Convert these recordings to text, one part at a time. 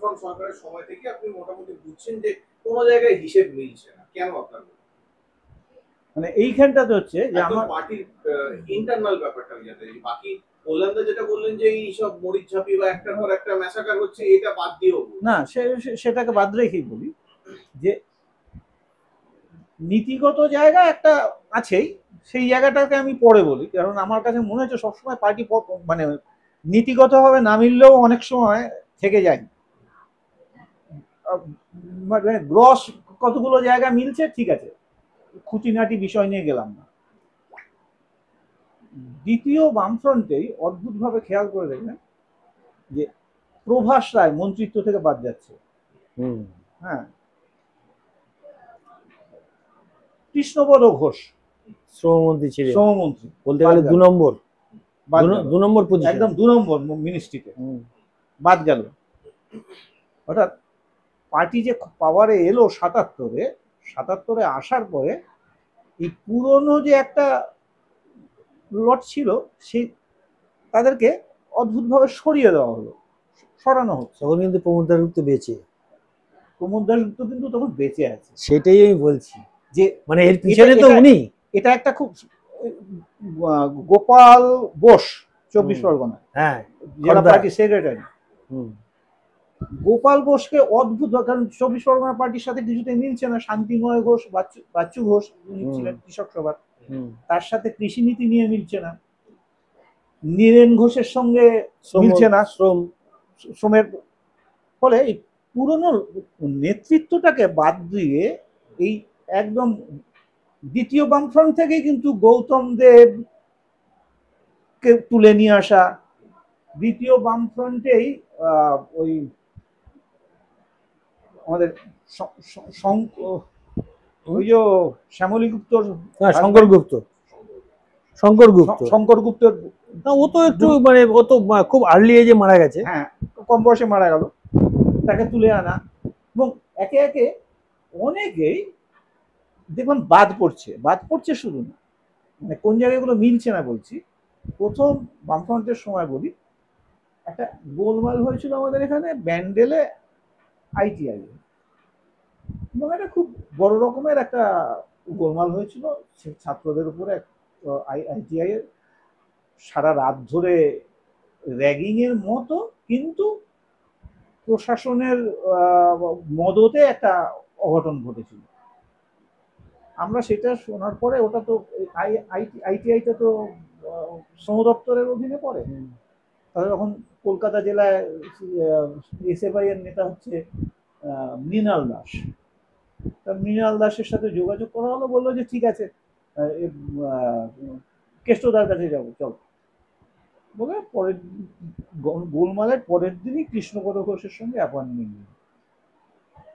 বামফ্রন্ট সরকারের সময় থেকে আপনি মোটামুটি বুঝছেন যে কোনো জায়গায় হিসেব মিলছে না, কেন আপনার মানে এইখানটাতে হচ্ছে যে আমার আমার পার্টির ইন্টারনাল ব্যাপারটা যাতে বাকি কল্যাণদা যেটা বললেন যে এই সব মরিচ ঝাঁপি বা একটার পর একটা ম্যাসাকার হচ্ছে, এটা বাদ দিয়েও না সেটাকে বাদ রেখেই বলি যে নীতিগত জায়গা একটা আছেই, সেই জায়গাটাকে আমি পরে বলি, কারণ আমার কাছে মনে হচ্ছে সবসময় পার্টি মানে নীতিগতভাবে না মিললেও অনেক সময় থেকে যায়। মানে গ্রস কতগুলো জায়গা মিলছে, ঠিক আছে, খুঁটিনাটি বিষয় নিয়ে গেলাম না। দ্বিতীয় বামফ্রন্টেই অদ্ভুতভাবে খেয়াল করে দেখবেন যে প্রভাস রায় মন্ত্রিত্ব থেকে বাদ যাচ্ছে। হ্যাঁ, কৃষ্ণপদ ঘোষ শ্রমমন্ত্রী ছিলেন, শ্রমমন্ত্রী, বলতে গেলে 2 নম্বর পজিশন, একদম 2 নম্বর মিনিস্ট্রিতে বাদ গেল। অর্থাৎ পার্টি যে পাওয়ারে এলো ৭৭-এ আসার পরে এই পুরনো যে একটা লট ছিল সেই তাদেরকে অদ্ভুতভাবে সরিয়ে দেওয়া হলো, সরানো হচ্ছে। তখন কিন্তু প্রমোদ দাশগুপ্ত বেঁচে, প্রমোদ দাশগুপ্ত কিন্তু তখন বেঁচে আছে। সেটাই আমি বলছি যে মানে এর পিছনে তো উনি, এটা একটা খুব গোপাল বোস 24 পরগনা, হ্যাঁ, জেলা পার্টি সেক্রেটারি, গোপাল বোসকে অদ্ভুত, কারণ 24 পরগনা পার্টির সাথে কিছুতেই মিলছে না। শান্তিময় ঘোষ, বাচ্চু ঘোষ উনি ছিলেন কৃষক সভার, তার সাথে কৃষি নীতি নিয়ে মিলছে না। নীরেন ঘোষের সঙ্গে মিলছে না শ্রমের ফলে এই পুরনো নেতৃত্বটাকে বাদ দিয়ে এই একদম দ্বিতীয় বামফ্রন্ট থেকে কিন্তু গৌতম দেব কে তুলে নিয়ে আসা, দ্বিতীয় বামফ্রন্টেই ওই আমাদের ওই যে শ্যামলী গুপ্তর, শঙ্কর গুপ্তর, ও তো একটু মানে ও তো খুব আর্লি এজে মারা গেছে, হ্যাঁ কম বয়সে মারা গেল, তাকে তুলে আনা। এবং একে একে অনেকেই দেখুন বাদ পড়ছে শুধু না, মানে কোন জায়গাগুলো মিলছে না বলছি। প্রথম বামফ্রন্টের সময় বলি, একটা গোলমাল হয়েছিল আমাদের এখানে ব্যান্ডেলে আইটিআই, এবং এটা খুব বড় রকমের একটা গোলমাল হয়েছিল ছাত্রদের উপরে। আইটিআই এর সারা রাত ধরে র্যাগিং এর মতো, কিন্তু প্রশাসনের মদতে একটা অঘটন ঘটেছিল। আমরা সেটা শোনার পরে, ওটা তো আইটিআইটা তো শ্রম দপ্তরের অধীনে পড়ে, তাহলে তখন কলকাতা জেলায় এসএফআই এর নেতা হচ্ছে মৃণাল দাস। তা মৃণাল দাসের সাথে যোগাযোগ করা হলো, বললো যে ঠিক আছে কেষ্টদার কাছে যাবো, চল বলে পরের গোলমালের পরের দিনই কৃষ্ণপদ ঘোষের সঙ্গে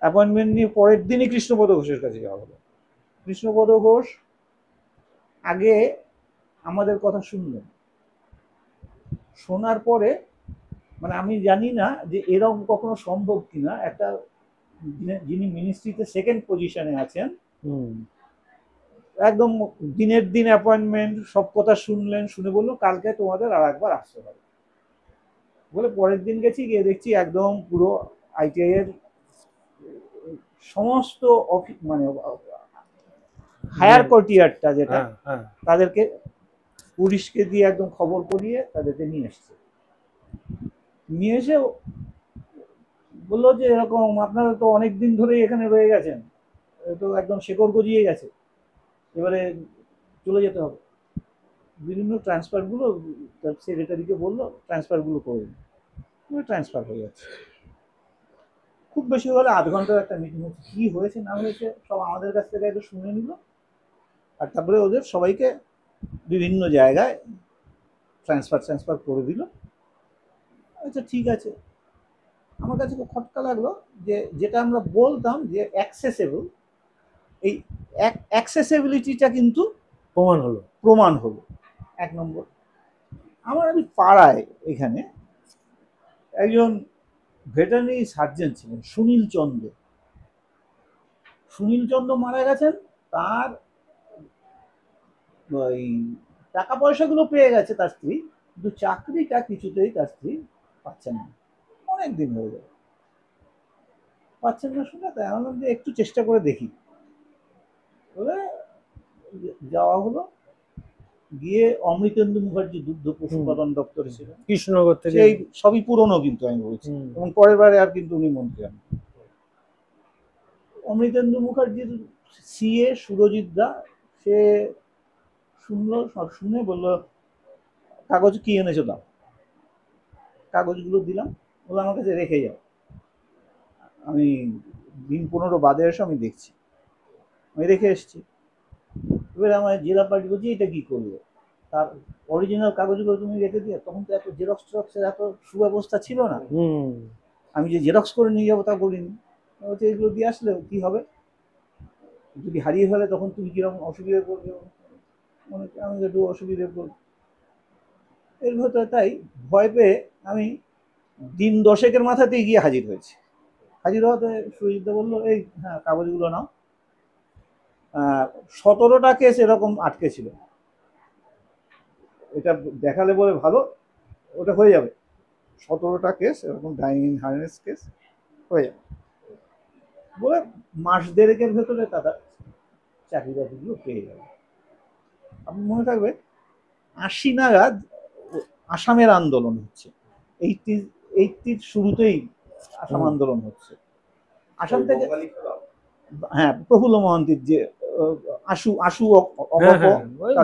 অ্যাপয়েন্টমেন্ট নিয়ে পরের দিনই কৃষ্ণপদ ঘোষের কাছে যাওয়া হলো। কৃষ্ণপদ ঘোষ আগে আমাদের কথা শুনলেন, শোনার পরে মানে আমি জানি না যে এরকম কখনো সম্ভব কিনা, একটা যিনি মিনিস্ট্রিতে সেকেন্ড পজিশনে আছেন, একদম দিনের দিন অ্যাপয়েন্টমেন্ট, সব কথা শুনলেন, শুনে বললো কালকে তোমাদের আর একবার আসতে হবে বলে। পরের দিন গেছি, গিয়ে দেখছি একদম পুরো আইটিআই এর সমস্ত মানে হায়ার কোয়ার্টিয়ারটা যেটা, তাদেরকে পুলিশকে দিয়ে একদম খবর করিয়ে তাদেরকে নিয়ে এসছে। নিয়ে এসে বললো যে এরকম আপনারা তো অনেক দিন ধরেই এখানে রয়ে গেছেন, তো একদম শেকড় গজিয়ে গেছে, এবারে চলে যেতে হবে। বিভিন্ন ট্রান্সফারগুলো সেক্রেটারিকে বললো ট্রান্সফারগুলো করে দিন, ট্রান্সফার হয়ে যাচ্ছে। খুব বেশি হলে আধ ঘন্টার একটা মিটিং হচ্ছে, কি হয়েছে না হয়েছে সব আমাদের কাছ থেকে একটু শুনে নিল, আর তারপরে ওদের সবাইকে বিভিন্ন জায়গায় ট্রান্সফার করে দিল। আচ্ছা ঠিক আছে, আমার কাছে খুব খটকা লাগলো যে যেটা আমরা বলতাম যে অ্যাক্সেসেবল, এই অ্যাক্সেসিবিলিটিটা কিন্তু প্রমাণ হলো। 1 নম্বর, আমি পাড়ায় এখানে একজন ভেটারিনারি সার্জন ছিলেন সুনীল চন্দ্র মারা গেছেন। তার ওই টাকা পয়সাগুলো পেয়ে গেছে তার স্ত্রী, কিন্তু চাকরিটা কিছুতেই তার স্ত্রী পাচ্ছেন না, অনেক দিন হয়ে গেল। পাচ্ছেন না শুনে, তাই আমি বললাম যে একটু চেষ্টা করে দেখি। বলে যাওয়া হলো, গিয়ে অমৃতেন্দু মুখার্জি দুগ্ধ পশুপালন দপ্তরে ছিলেন, কৃষ্ণনগর থেকে। সেই সবই পুরনো কিন্তু আমি বলছি, এবং পরের বারে আর কিন্তু উনি মন্ত্রী হন। অমৃতেন্দু মুখার্জির সিএ সুরজিৎ দা, সে শুনলো, সব শুনে বললো কাগজ কি এনেছো দাও। কাগজগুলো দিলাম, বললো আমার কাছে রেখে যাও, আমি দিন 15 বাদে এসে আমি দেখছি। আমি রেখে এসেছি। এবার আমার জেলা পার্টি বলছি এটা কি করবে, তার অরিজিনাল কাগজগুলো তুমি রেখে দিয়ে, তখন তো এত জেরক্স টেরক্সের এত সুব্যবস্থা ছিল না, আমি যে জেরক্স করে নিয়ে যাবো তা বলিনি। বলছে এগুলো দিয়ে আসলে কি হবে, যদি হারিয়ে ফেলে তখন তুমি কিরকম অসুবিধায় পড়বে, আমি একটু অসুবিধায় পড়বো। এর ভেতরে তাই ভয় পেয়ে আমি দিন 10 মাথাতেই গিয়ে হাজির হয়েছি। হাজির হওয়াতে সুজিতদা বললো এই হ্যাঁ কাগজগুলো নাও। 17টা কেস এরকম আটকে ছিল, এটা দেখালে বলে ভালো, ওটা হয়ে যাবে। 17টা কেস এরকম ডাইনিং হার্নেস কেস হয়ে যাবে বলে মাস দেড়েকের ভেতরে তারা চাকরি বাকরিগুলো পেয়ে যাবে। আপনার মনে থাকবে 80 নাগাদ আসামের আন্দোলন হচ্ছে, 80 শুরুতেই আসাম আন্দোলন হচ্ছে। আসাম থেকে হ্যাঁ প্রফুল্ল মহান্তির যে আশু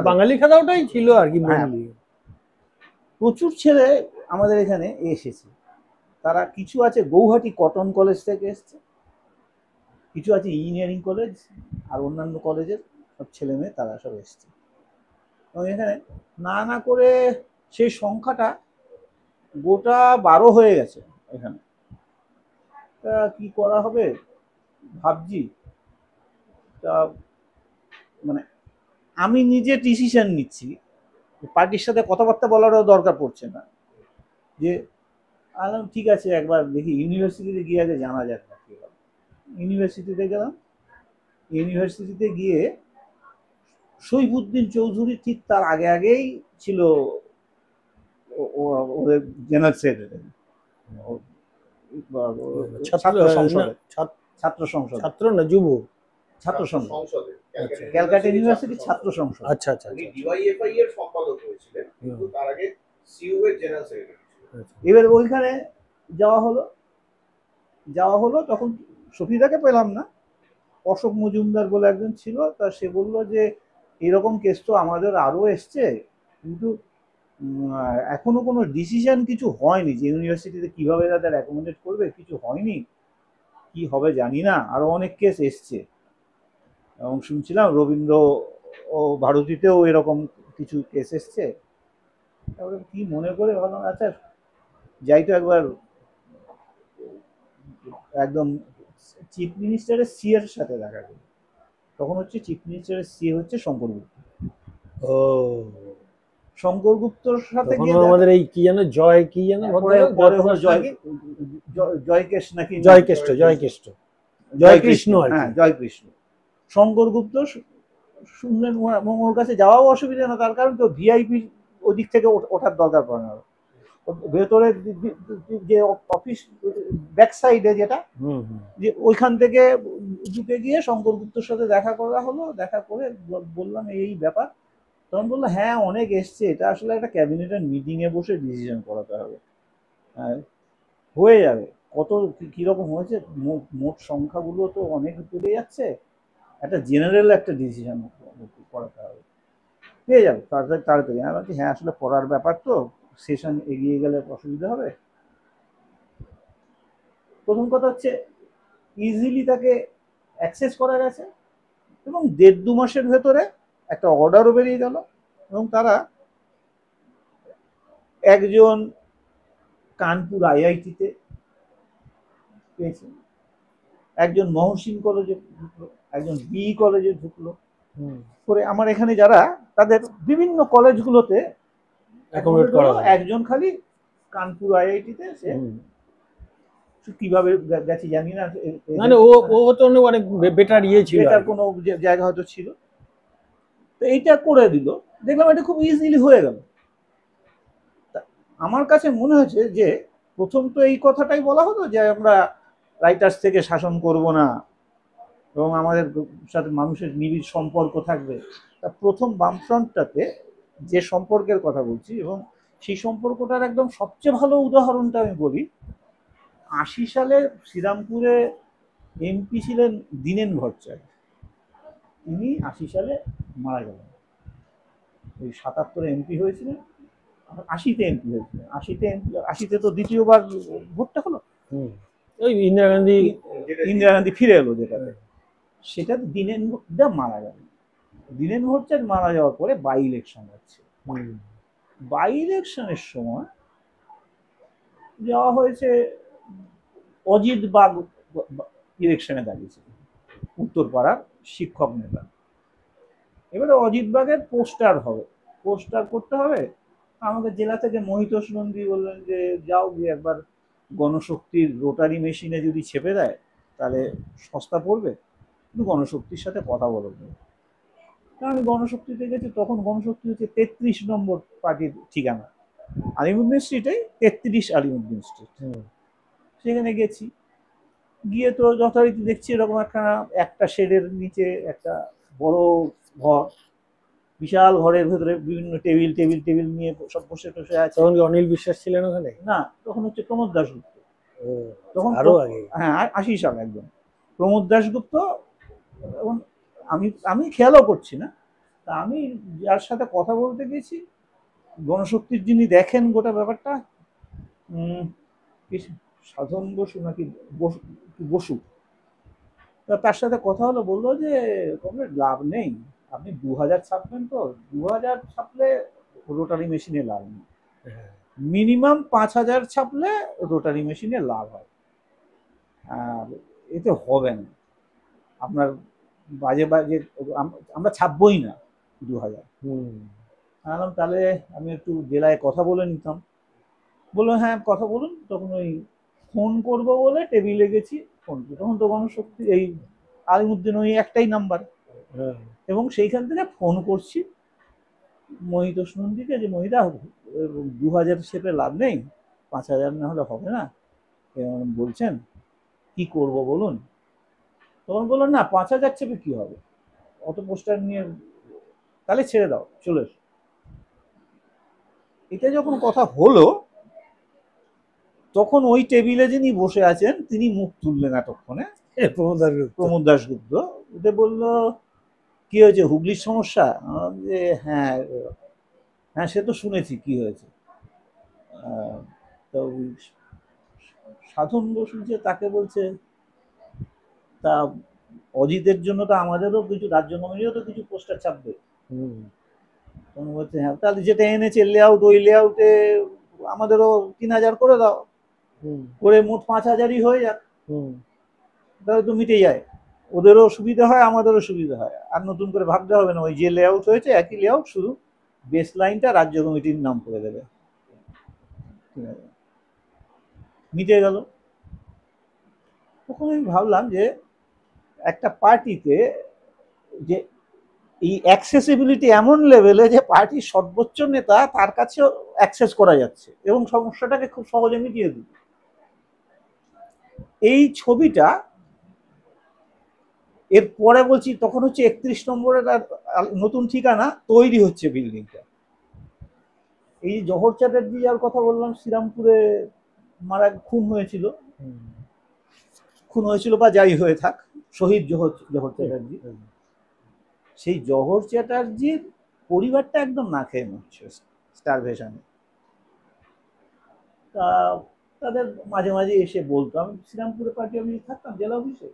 বাঙালি খাতাওটাই ছিল আর কি। প্রচুর ছেলে আমাদের এখানে এসেছে, তারা কিছু আছে গৌহাটি কটন কলেজ থেকে এসছে, কিছু আছে ইঞ্জিনিয়ারিং কলেজ আর অন্যান্য কলেজের সব ছেলে মেয়ে, তারা সব এসছে। এবং এখানে না করে সেই সংখ্যাটা গোটা 12 হয়ে গেছে এখানে। তা কি করা হবে ভাবছি, তা মানে আমি নিজে ডিসিশন নিচ্ছি, পার্টির সাথে কথাবার্তা বলারও দরকার পড়ছে না, যে ঠিক আছে একবার দেখি ইউনিভার্সিটিতে গিয়ে আগে জানা যাক না কি হবে। ইউনিভার্সিটিতে গেলাম, ইউনিভার্সিটিতে গিয়ে সৈফুদ্দিন চৌধুরী ঠিক তার আগেই ছিল ওদের জেনারেল সেক্রেটারি ছাত্র সংসদে, ছাত্র সংসদ, ছাত্র না যুব ছাত্র সংসদে, ক্যালকাটা ইউনিভার্সিটি ছাত্র সংসদ। আচ্ছা আচ্ছা, উনি ডিওয়াইএফআই এর সম্পাদক হয়েছিলেন, কিন্তু তার আগে সিইউ এর জেনারেল সেক্রেটারি। এবার ওইখানে যাওয়া হলো তখন সফিদাকে পেলাম না, অশোক মজুমদার বলে একজন ছিল, তা সে বললো যে এরকম কেস তো আমাদের আরও এসছে, কিন্তু এখনো কোনো ডিসিশন কিছু হয়নি যে ইউনিভার্সিটিতে কিভাবে তাদের অ্যাকোমোডেট করবে, কিছু হয়নি, কি হবে জানি না, আরো অনেক কেস এসছে। এবং শুনছিলাম রবীন্দ্র ও ভারতীতেও এরকম কিছু কেস এসছে। তারপরে কি মনে করে ভাবলাম আচ্ছা যাই তো একবার একদম চিফ মিনিস্টারের সি এর সাথে দেখা করি। তখন হচ্ছে চিফ মিনিস্টারের সি হচ্ছে শঙ্কর গুপ্ত। ও শঙ্কর গুপ্তর সাথে গিয়ে আমাদের এই কি জানো জয় কি জানো জয়কেশ নাকি জয়কৃষ্ণ, হ্যাঁ জয়কৃষ্ণ। শঙ্কর গুপ্ত শুনলেন, ওর কাছে যাওয়াও অসুবিধা না, তার কারণ তো ভিআইপি ওদিক থেকে ওঠার দরকার পড়ে না, ভেতরে যে অফিস ব্যাক সাইডে যেটা, যে ওইখান থেকে ঢুকে গিয়ে শঙ্কর গুপ্তর সাথে দেখা করা হলো। দেখা করে বললাম এই ব্যাপার, তখন বললো হ্যাঁ অনেক এসছে, এটা আসলে একটা ক্যাবিনেটের মিটিংয়ে বসে ডিসিশন করাতে হবে, হয়ে যাবে। কত কীরকম হয়েছে মোট সংখ্যাগুলো তো অনেক বেড়ে যাচ্ছে, একটা জেনারেল একটা ডিসিশন করাতে হবে, পেয়ে যাবে তাড়াতাড়ি। আমি বলছি হ্যাঁ আসলে পড়ার ব্যাপার তো, সেশন এগিয়ে গেলে অসুবিধা হবে। প্রথম কথা হচ্ছে ইজিলি তাকে অ্যাক্সেস করা গেছে, এবং 1.5-2 মাসের ভেতরে একটা অর্ডারও বেরিয়ে গেল। এবং তারা একজন কানপুর আইআইটিতে পেয়েছে, একজন মহসিন কলেজে ঢুকলো, একজন বি কলেজে ঢুকলো করে। আমার এখানে যারা তাদের বিভিন্ন কলেজগুলোতে একজন খালি কানপুর আইআইটিতে, সে কিভাবে গেছে জানি না, মানে ও তো অনেক বেটার ইয়ে ছিল, বেটার কোনো জায়গা হয়তো ছিল, তো এইটা করে দিল। দেখলাম এটা খুব ইজিলি হয়ে গেল। আমার কাছে মনে হয়েছে যে প্রথম তো এই কথাটাই বলা হলো যে আমরা রাইটার্স থেকে শাসন করব না এবং আমাদের সাথে মানুষের নিবিড় সম্পর্ক থাকবে। তা প্রথম বামফ্রন্টটাতে যে সম্পর্কের কথা বলছি, এবং সেই সম্পর্কটার একদম সবচেয়ে ভালো উদাহরণটা আমি বলি, ৮০ সালে শ্রীরামপুরে এমপি ছিলেন দীনেন ভট্টাচার্য। তিনি ৮০ সালে মারা গেলেন। ওই ৭৭ এমপি হয়েছিলেন, ৮০-তে এমপি হয়েছিলেন। ৮০-তে তো দ্বিতীয়বার ভোটটা হলো, ওই ইন্দিরা গান্ধী ফিরে এলো যেটাতে, সেটা দীনেন দা মারা গেল। দীনেন ভট্টাচার্য মারা যাওয়ার পরে বাই ইলেকশন হচ্ছে। বাই ইলেকশনের সময় যাওয়া হয়েছে, অজিত বাগ ইলেকশনে দাঁড়িয়েছিল, উত্তরপাড়ার শিক্ষক নেতা। এবারে অজিত বাগের পোস্টার হবে, পোস্টার করতে হবে। আমাকে জেলা থেকে মহিতোষ নন্দী বললেন যে যাও গিয়ে একবার গণশক্তির রোটারি মেশিনে যদি ছেপে দেয় তাহলে সস্তা পড়বে, কিন্তু গণশক্তির সাথে কথা বলো। আমি গণশক্তিতে গেছি, তখন গণশক্তি হচ্ছে ৩৩ নম্বর পার্টির ঠিকানা, আলিমুদ্দিন স্ট্রিটে, ৩৩ আলিমুদ্দিন স্ট্রিট। সেখানে গেছি, গিয়ে তো যথারীতি দেখছি এরকম একটা শেডের নিচে একটা বড় ঘর, বিশাল ঘরের ভেতরে বিভিন্ন টেবিল টেবিল টেবিল নিয়ে সব বসে টসে আছে। তখন কি অনিল বিশ্বাস ছিলেন ওখানে? না, তখন হচ্ছে প্রমোদ দাশগুপ্ত। তখন আরো আগে, হ্যাঁ ৮০ সাল একদম প্রমোদ দাশগুপ্ত। এবং আমি খেয়ালও করছি না, তা আমি যার সাথে কথা বলতে গেছি, গণশক্তির যিনি দেখেন গোটা ব্যাপারটা, সাধন বসু নাকি বসু, তার সাথে কথা হলো, বললো যে কমরেড লাভ নেই, আপনি ২০০০ ছাপবেন, তো ২০০০ ছাপলে রোটারি মেশিনে লাভ নেই, মিনিমাম ৫০০০ ছাপলে রোটারি মেশিনে লাভ হয়, আর এতে হবে না, আপনার বাজে বাজে আমরা ছাপবই না ২০০০। আনলাম তাহলে আমি একটু জেলায় কথা বলে নিতাম। বললো হ্যাঁ কথা বলুন। তখন ওই ফোন করবো বলে টেবিলে গেছি, ফোন করি, তখন তো গণশক্তি এই আলিমুদ্দিন ওই একটাই নাম্বার, এবং সেইখান থেকে ফোন করছি মহিতোষ নন্দীকে যে মহিদা ২০০০ শেপে লাভ নেই, ৫০০০ না হলে হবে না, বলছেন কি করব বলুন। তখন বললো না ৫০০০ শেপে কি হবে, অত পোস্টার নিয়ে, তাহলে ছেড়ে দাও, চলে এসো। এটা যখন কথা হলো, তখন ওই টেবিলে যিনি বসে আছেন তিনি মুখ তুললেন এতক্ষণে, প্রমোদ দাশগুপ্ত। ওদের বললো কি হয়েছে, হুগলির সমস্যা? যে হ্যাঁ হ্যাঁ সে তো শুনেছি কি হয়েছে। তো সাধন বসু যে তাকে বলছে, তা অজিতের জন্য তো আমাদেরও কিছু, রাজ্য কমিটিও তো কিছু পোস্টার ছাপবে। তখন বলছে হ্যাঁ, তাহলে যেটা এনেছে লেআউট, ওই লেআউটে আমাদেরও ৩০০০ করে দাও, করে মোট ৫০০০ই হয়ে যাক, তাহলে তো মিটে যায়, ওদেরও সুবিধা হয় আমাদেরও সুবিধা হয়, আর নতুন করে ভাবতে হবে না, ওই যে লেআউট হয়েছে একই লেআউট, শুধু বেস লাইনটা রাজ্য কমিটির নাম করে দেবে, মিটে গেল। তখন আমি ভাবলাম যে একটা পার্টিতে যে এই অ্যাক্সেসিবিলিটি এমন লেভেলে যে পার্টির সর্বোচ্চ নেতা তার কাছেও অ্যাক্সেস করা যাচ্ছে এবং সমস্যাটাকে খুব সহজে মিটিয়ে দিল। এই ছবিটা এর পরে বলছি, তখন হচ্ছে ৩১ নম্বরের নতুন ঠিকানা তৈরি হচ্ছে বিল্ডিংটা। এই জহর চ্যাটার্জি যার কথা বললাম, শ্রীরামপুরে খুন হয়েছিল বা যাই হয়ে থাক, শহীদ জহর চ্যাটার্জি, সেই জহর চ্যাটার্জির পরিবারটা একদম না খেয়ে মরছে স্টারভেশনে। তা তাদের মাঝে মাঝে এসে বলতো, আমি শ্রীরামপুরে পার্টি অফিসে থাকতাম জেলা অফিসে,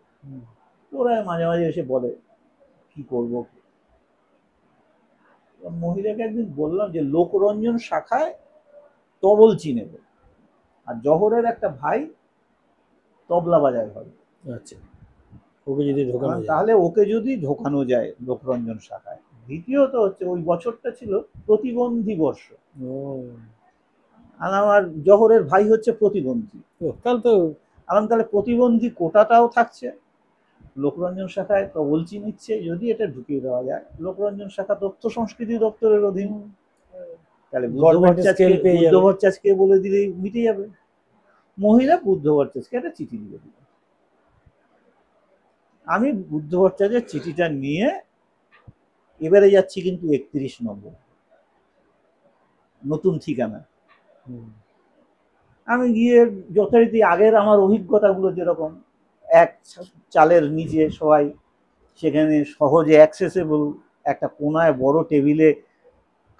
তো ওরা মাঝে মাঝে এসে বলে কি করবো। মহিলাকে একদিন বললাম যে লোকরঞ্জন শাখায় তবলচি নেব, আর জহরের একটা ভাই তবলা বাজায় হবে, আচ্ছা ওকে যদি ঢোকানো যায়, তাহলে ওকে যদি ঢোকানো যায় লোকরঞ্জন শাখায়। দ্বিতীয়ত হচ্ছে ওই বছরটা ছিল প্রতিবন্ধী বর্ষ, আর আমার জহরের ভাই হচ্ছে প্রতিবন্ধী, তাহলে প্রতিবন্ধী কোটাটাও থাকছে, লোকরঞ্জন শাখায় তবলচি নিচ্ছে, যদি এটা ঢুকিয়ে দেওয়া যায়, লোকরঞ্জন শাখা তথ্য সংস্কৃতি দপ্তরের অধীন, তাহলে বুদ্ধ ভট্টাচার্যকে বলে দিলেই মিটে যাবে। মহিলা বুদ্ধ ভট্টাচার্যকে একটা চিঠি দিয়ে দিল, আমি বুদ্ধ ভট্টাচার্যের চিঠিটা নিয়ে এবারে যাচ্ছি কিন্তু 31 নম্বর নতুন ঠিকানা। আমি গিয়ে যথারীতি আগের আমার অভিজ্ঞতাগুলো যেরকম, এক চালের নিচে সবাই, সেখানে সহজে অ্যাক্সেসেবল, একটা কোনায় বড় টেবিলে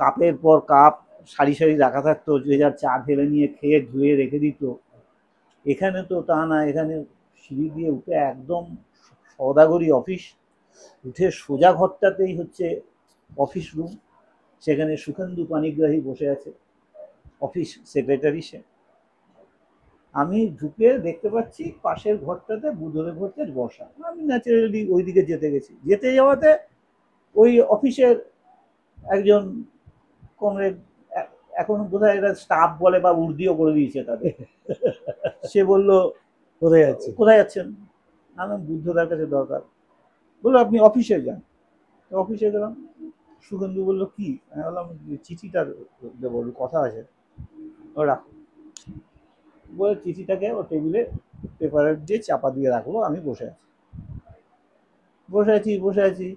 কাপের পর কাপ সারি সারি রাখা থাকতো, যে যার চা ঢেলে নিয়ে খেয়ে ধুয়ে রেখে দিত। এখানে তো তা না, এখানে সিঁড়ি দিয়ে উঠে একদম সওদাগরি অফিস, উঠে সোজা ঘরটাতেই হচ্ছে অফিস রুম, সেখানে সুখেন্দু পানিগ্রাহী বসে আছে, অফিস সেক্রেটারি সে। আমি ঢুকে দেখতে পাচ্ছি পাশের ঘরটাতে বুদ্ধদেব ভট্টাচার্য বসা। আমি ন্যাচারালি ওইদিকে যেতে যাওয়াতে ওই অফিসের একজন কমরেড, এখন বোধহয় এরা স্টাফ বলে বা উর্দিও করে দিয়েছে তাদের, সে বলল কোথায় যাচ্ছেন? আমি বুদ্ধদার কাছে দরকার। বললো আপনি অফিসে যান। অফিসে গেলাম, সুগন্ধু বললো কি? আমি বললাম চিঠিটা দেবো, কথা আছে। ও রাখো বলে চিঠিটাকে ও টেবিলে পেপারের দিয়ে চাপা দিয়ে রাখলো। আমি বসে আছি,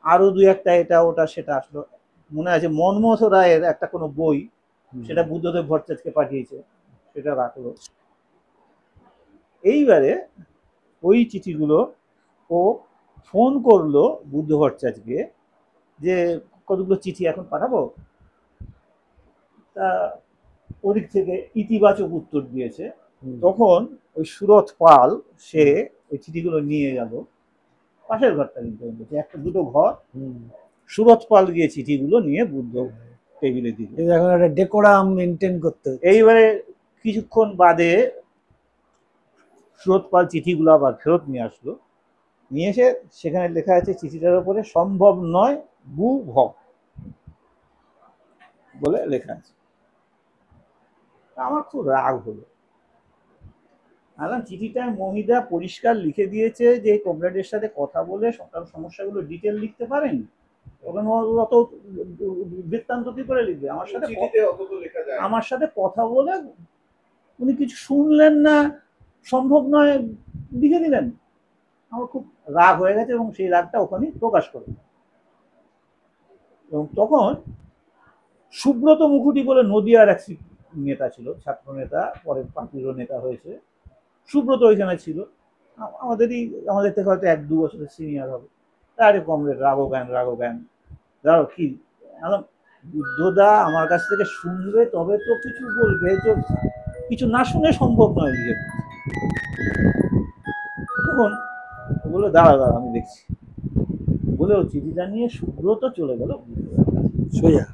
আরো দুই একটা এটা ওটা সেটা আসলো। মনে আছে মনমোহ রায়ের একটা কোনো বই, সেটা বুদ্ধদেব ভট্টাচার্যকে পাঠিয়েছে, সেটা রাখলো। এইবারে ওই চিঠিগুলো ও ফোন করলো বুদ্ধ ভট্টাচার্যকে যে কতগুলো চিঠি এখন পাঠাবো। তা ওদিক থেকে ইতিবাচক উত্তর দিয়েছে। তখন ওই সুরত পাল সে ওই চিঠিগুলো নিয়ে গেল পাশের ঘরটা, কিন্তু একটা দুটো ঘর, সুরত পাল গিয়ে চিঠিগুলো নিয়ে বুদ্ধ টেবিলে দিল। এখন একটা ডেকোরাম মেনটেন করতে। এইবারে কিছুক্ষণ বাদে সুরত পাল চিঠিগুলো আবার ফেরত নিয়ে আসলো। নিয়ে এসে সেখানে লেখা আছে চিঠিটার উপরে সম্ভব নয় বু ভ বলে লেখা আছে। আমার খুব রাগ হলো। চিঠিটায় মহিদা পরিষ্কার লিখে দিয়েছে যে কমরেডের সাথে কথা বলে সকাল সমস্যাগুলো ডিটেল লিখতে পারেন, ওখানে অত বৃত্তান্ত কি করে লিখবে? আমার সাথে কথা বলে উনি কিছু শুনলেন না, সম্ভব নয় লিখে দিলেন। আমার খুব রাগ হয়ে গেছে এবং সেই রাগটা ওখানে প্রকাশ করে। এবং তখন সুব্রত মুখুটি বলে নদিয়ার এক নেতা ছিল, ছাত্র নেতা, পরে পার্টিরও নেতা হয়েছে, সুব্রত ওইখানে ছিল, আমাদের থেকে হয়তো 1-2 বছরের সিনিয়র হবে। আরে কমরেড রাগো জ্ঞান ধরো কি, বুদ্ধদা আমার কাছ থেকে শুনবে তবে তো কিছু বলবে, তো কিছু না শুনে সম্ভব নয় লিখে। তখন বললো দাঁড়া আমি দেখছি বলে ও চিঠিটা নিয়ে সুব্রত চলে গেল সোজা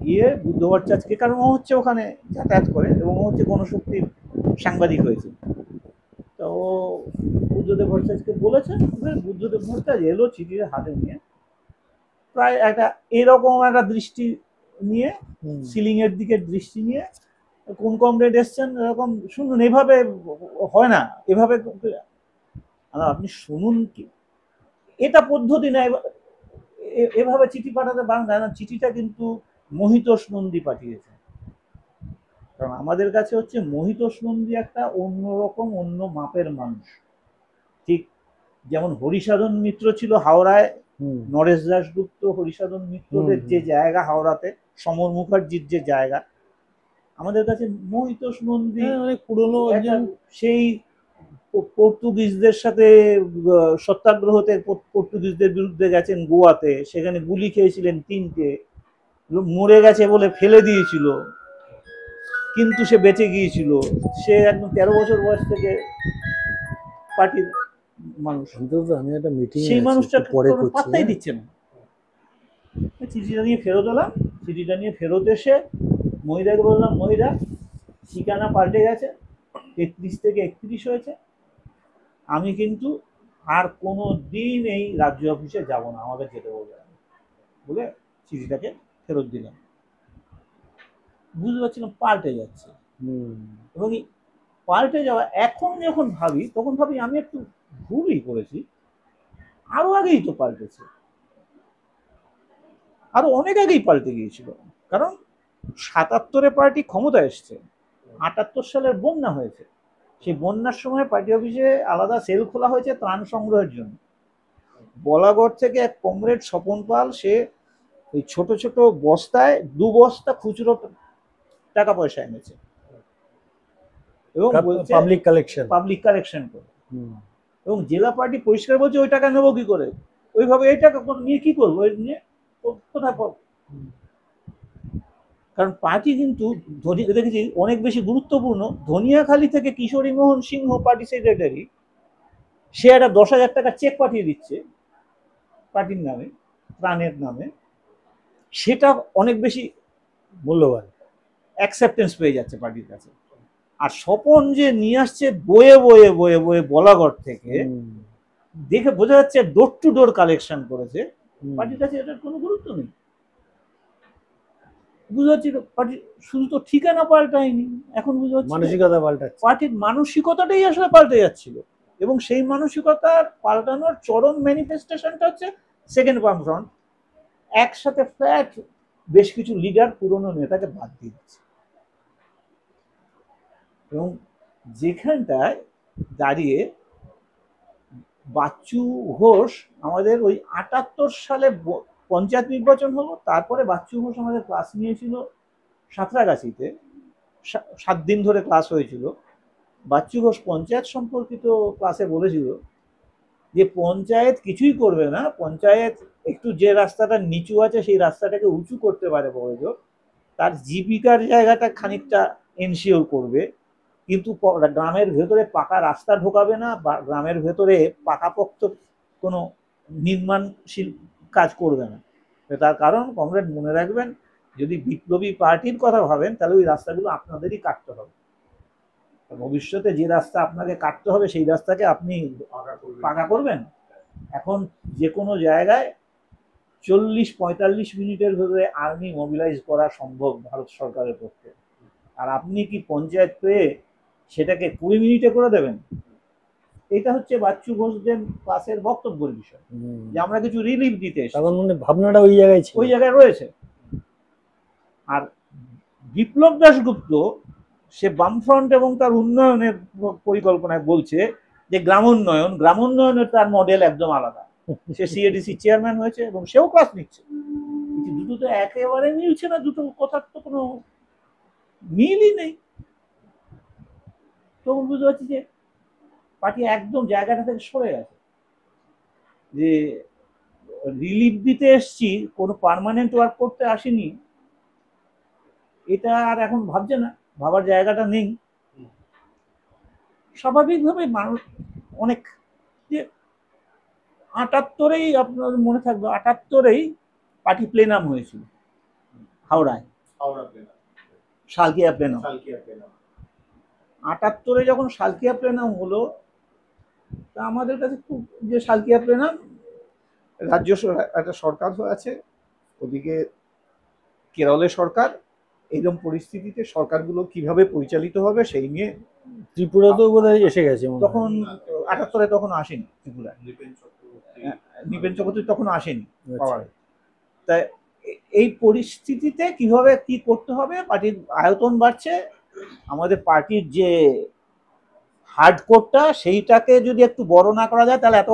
গিয়ে বুদ্ধ ভট্টাচার্যকে, কারণ ও হচ্ছে ওখানে যাতায়াত করে এবং ও হচ্ছে গণশক্তির সাংবাদিক হয়েছে, তো ও বুদ্ধদেব ভট্টাচার্যকে বলেছে। বুদ্ধদেব ভট্টাচার্য এলো চিঠিটা হাতে নিয়ে, প্রায় একটা এরকম একটা দৃষ্টি নিয়ে, সিলিং এর দিকে দৃষ্টি নিয়ে, কোন কমরেড এসছেন এরকম শুনুন, এভাবে হয় না, এভাবে আপনি শুনুন কি, এটা পদ্ধতি না, এভাবে চিঠি পাঠাতে পারেন না। চিঠিটা কিন্তু মহিতোষ নন্দী পাঠিয়েছে, কারণ আমাদের কাছে হচ্ছে মহিতোষ নন্দী একটা অন্যরকম অন্য মাপের মানুষ। ঠিক যেমন হরিসাধন মিত্র ছিল হাওড়ায়, নরেশ দাশগুপ্ত, হরিসাধন মিত্রদের যে জায়গা হাওড়াতে, সমর মুখার্জির যে জায়গা, আমাদের কাছে মহিতোষ নন্দী অনেক পুরনো, সেই পর্তুগিজদের সাথে সত্যাগ্রহতে পর্তুগিজদের বিরুদ্ধে গেছেন গোয়াতে, সেখানে গুলি খেয়েছিলেন 3টে, মরে গেছে বলে ফেলে দিয়েছিল, কিন্তু সে বেঁচে গিয়েছিল। সে একদম 13 বছর বয়স থেকে পার্টির মানুষ। আমি একটা মিটিং, সেই মানুষটা পাত্তাই দিচ্ছে না। চিঠিটা নিয়ে ফেরত এলাম, চিঠিটা নিয়ে ফেরত এসে মহিদাকে বললাম, মহিদা ঠিকানা পাল্টে গেছে, 33 থেকে 31 হয়েছে, আমি কিন্তু আর কোনো দিন এই রাজ্য অফিসে যাব না, আমাদের যেতে বলবে বলে চিঠিটাকে ফেরত দিলাম। বুঝতে পারছিলাম পাল্টে যাচ্ছে, এবং পাল্টে যাওয়া এখন যখন ভাবি তখন ভাবি আমি একটু ভুলই করেছি, আরো আগেই তো পাল্টেছে, আরো অনেক আগেই পাল্টে গিয়েছিল। কারণ 77-এ পার্টি ক্ষমতা এসছে, 78 সালের বন্যা হয়েছে, সেই বন্যার সময় পার্টি অফিসে আলাদা সেল খোলা হয়েছে ত্রাণ সংগ্রহের জন্য। বলাগড় থেকে এক কমরেড স্বপন পাল, সে ওই ছোট ছোট বস্তায় 2 বস্তা খুচরো টাকা পয়সা এনেছে এবং বলছে পাবলিক কালেকশন করে। এবং জেলা পার্টি পরিষ্কার বলছে ওই টাকা নেবো কি করে, ওইভাবে এই টাকা নিয়ে কি করবো, ওই নিয়ে কোথায় পাবো। কারণ পার্টি কিন্তু দেখেছি অনেক বেশি গুরুত্বপূর্ণ। ধনিয়াখালী থেকে কিশোরী মোহন সিংহ পার্টি সেক্রেটারি, সে একটা 10,000 টাকা চেক পাঠিয়ে দিচ্ছে পার্টির নামে, ত্রাণের নামে, সেটা অনেক বেশি মূল্যবান অ্যাকসেপ্টেন্স পেয়ে যাচ্ছে পার্টির কাছে। আর স্বপন যে নিয়ে আসছে বয়ে বয়ে বয়ে বয়ে বলাগড় থেকে, দেখে বোঝা যাচ্ছে ডোর টু ডোর কালেকশন করেছে, পার্টির কাছে এটার কোনো গুরুত্ব নেই। বুঝতে পারছি পার্টি শুধু তো ঠিকানা পাল্টায়নি, এখন বুঝতে পারছি মানসিকতা পাল্টাচ্ছে, পার্টির মানসিকতাটাই আসলে পাল্টে যাচ্ছিল। এবং সেই মানসিকতার পাল্টানোর চরম ম্যানিফেস্টেশনটা হচ্ছে সেকেন্ড বামফ্রন্ট একসাথে ফ্ল্যাট বেশ কিছু লিডার পুরনো নেতাকে বাদ দিয়ে দিচ্ছে। এবং যেখানটায় দাঁড়িয়ে বাচ্চু ঘোষ, আমাদের ওই 78 সালে পঞ্চায়েত নির্বাচন হলো, তারপরে বাচ্চু ঘোষ আমাদের ক্লাস নিয়েছিল সাঁতরাগাছিতে, 7 দিন ধরে ক্লাস হয়েছিল। বাচ্চু ঘোষ পঞ্চায়েত সম্পর্কিত ক্লাসে বলেছিল যে পঞ্চায়েত কিছুই করবে না, পঞ্চায়েত একটু যে রাস্তাটা নিচু আছে সেই রাস্তাটাকে উঁচু করতে পারে বড়, তার জীবিকার জায়গাটা খানিকটা এনশিওর করবে, কিন্তু গ্রামের ভেতরে পাকা রাস্তা ঢোকাবে না, বা গ্রামের ভেতরে পাকাপোক্ত কোনো নির্মাণশীল কাজ করবে না। তার কারণ কমরেড মনে রাখবেন, যদি বিপ্লবী পার্টির কথা ভাবেন তাহলে ওই রাস্তাগুলো আপনাদেরই কাটতে হবে। ভবিষ্যতে যে রাস্তা আপনাকে কাটতে হবে সেই রাস্তাকে আপনি পাকা করবেন। এখন যে কোনো জায়গায় 40-45 মিনিটের ভেতরে আর্মি মোবিলাইজ করা সম্ভব ভারত সরকারের পক্ষে, আর আপনি কি পঞ্চায়েত পেয়ে সেটাকে 20 মিনিটে করে দেবেন? এটা হচ্ছে বাচ্চু ঘোষদের ক্লাসের বক্তব্যের বিষয়, যে আমরা কিছু রিলিফ দিতে এসেছি, মানে ভাবনাটা ওই জায়গায় রয়েছে। আর বিপ্লব দাশগুপ্ত সে বামফ্রন্ট এবং তার উন্নয়নের পরিকল্পনায় বলছে যে গ্রামোন্নয়নের তার মডেল একদম আলাদা। সে সিএডিসি চেয়ারম্যান হয়েছে এবং সেও ক্লাস নিচ্ছে, কিন্তু দুটো তো একেবারে মিলছে না, দুটো কথার তো কোনো মিলই নেই। তখন বুঝতে পারছি যে পার্টি একদম জায়গাটা থেকে সরে গেছে, যে রিলিফ দিতে এসছি, কোনো পার্মানেন্ট ওয়ার্ক করতে আসিনি, এটা আর এখন ভাবছে না, ভাবার জায়গাটা নেই। স্বাভাবিকভাবে মানুষ অনেক, যে 78-এই আপনার মনে থাকবে, 78-এই পার্টি প্লেনাম হয়েছিল হাওড়ায়, সালকিয়া প্লেনাম। 78-এ যখন সালকিয়া প্লেনাম হলো, তা আমাদের কাছে খুব, যে সালকিয়া প্লেনাম রাজ্য একটা সরকার আছে, ওদিকে কেরলের সরকার, এইরকম পরিস্থিতিতে সরকারগুলো কিভাবে পরিচালিত হবে সেই নিয়ে ত্রিপুরাতেও বোধহয় এসে গেছে তখন 78-এ তখন আসেনি ত্রিপুরা, নৃপেন চক্রবর্তী তখন আসেনি পাওয়ারে। তাই এই পরিস্থিতিতে কিভাবে কি করতে হবে, পার্টির আয়তন বাড়ছে, আমাদের পার্টির যে হার্ডকোরটা সেইটাকে যদি একটু বড় না করা যায় তাহলে এত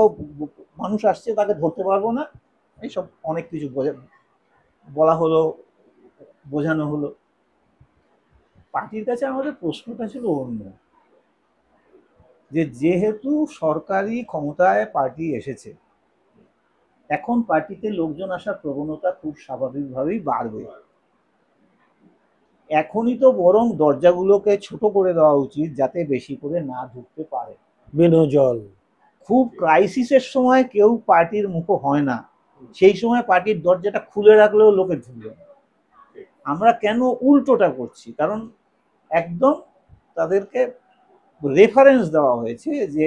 মানুষ আসছে তাকে ধরতে পারবো না, এইসব অনেক কিছু বলা হলো, বোঝানো হলো। পার্টির কাছে আমাদের প্রশ্নটা ছিল অন্য, যে যেহেতু সরকারি ক্ষমতায় পার্টি এসেছে, এখন পার্টিতে লোকজন আসার প্রবণতা খুব স্বাভাবিকভাবেই বাড়বে। এখনই তো বরং দরজাগুলোকে ছোট করে দেওয়া উচিত যাতে বেশি করে না ঢুকতে পারে। বেনজল খুব ক্রাইসিসের সময় কেউ পার্টির মুখো হয় না, সেই সময় পার্টির দরজাটা খুলে রাখলেও লোকে ঢুকবে না। আমরা কেন উল্টোটা করছি? কারণ একদম তাদেরকে রেফারেন্স দেওয়া হয়েছে যে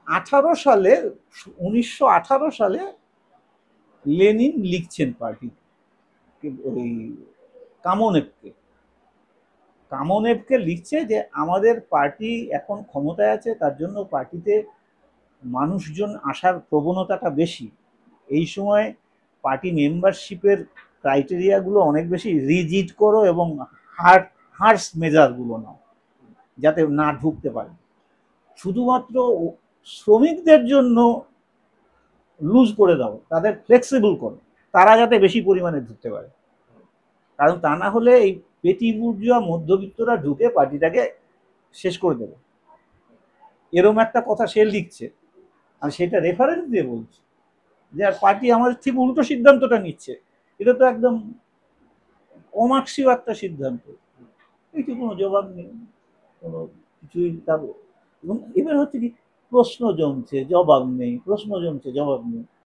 1918 সালে লেনিন লিখছেন পার্টি ওই কামনেভকে লিখছে যে আমাদের পার্টি এখন ক্ষমতায় আছে, তার জন্য পার্টিতে মানুষজন আসার প্রবণতাটা বেশি, এই সময় পার্টি মেম্বারশিপের ক্রাইটেরিয়াগুলো অনেক বেশি রিজিড করো এবং হার্স মেজারগুলো নাও। যাতে না ঢুকতে পারে। শুধুমাত্র শ্রমিকদের জন্য লুজ করে দাও, তাদের ফ্লেক্সিবল করো, তারা যাতে বেশি পরিমাণে ঢুকতে পারে। কারণ তা না হলে এই পেটি বুর্জুয়া মধ্যবিত্তরা ঢুকে পার্টিটাকে শেষ করে দেবে। এরম একটা কথা সে লিখছে, আর সেটা রেফারেন্স দিয়ে বলছে যে আর পার্টি আমাদের ঠিক উল্টো সিদ্ধান্তটা নিচ্ছে। এটা তো একদম অমার্ক্সীয় একটা সিদ্ধান্ত, এটি কোনো জবাব নেই, কোনো কিছুই তার। এবং এবার হচ্ছে কি, প্রশ্ন জমছে জবাব নেই, প্রশ্ন জমছে জবাব নেই।